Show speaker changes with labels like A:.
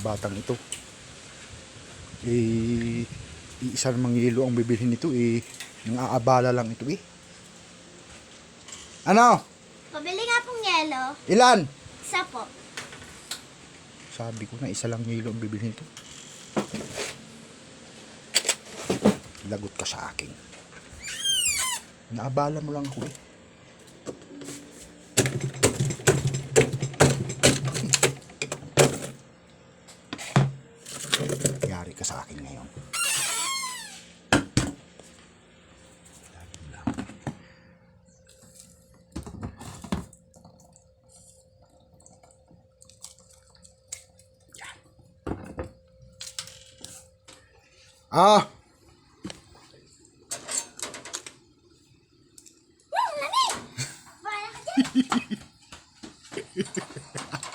A: batang ito. Iisa namang yelo ang bibilhin nito nang aabala lang ito Ano?
B: Pabili nga pong yelo.
A: Ilan?
B: Isa po.
A: Sabi ko na isa lang yelo ang bibilhin nito. Lagot ka sa akin. Naabala mo lang ako Yari ka sa akin ngayon. Yan.
B: Lami! Para ka dyan!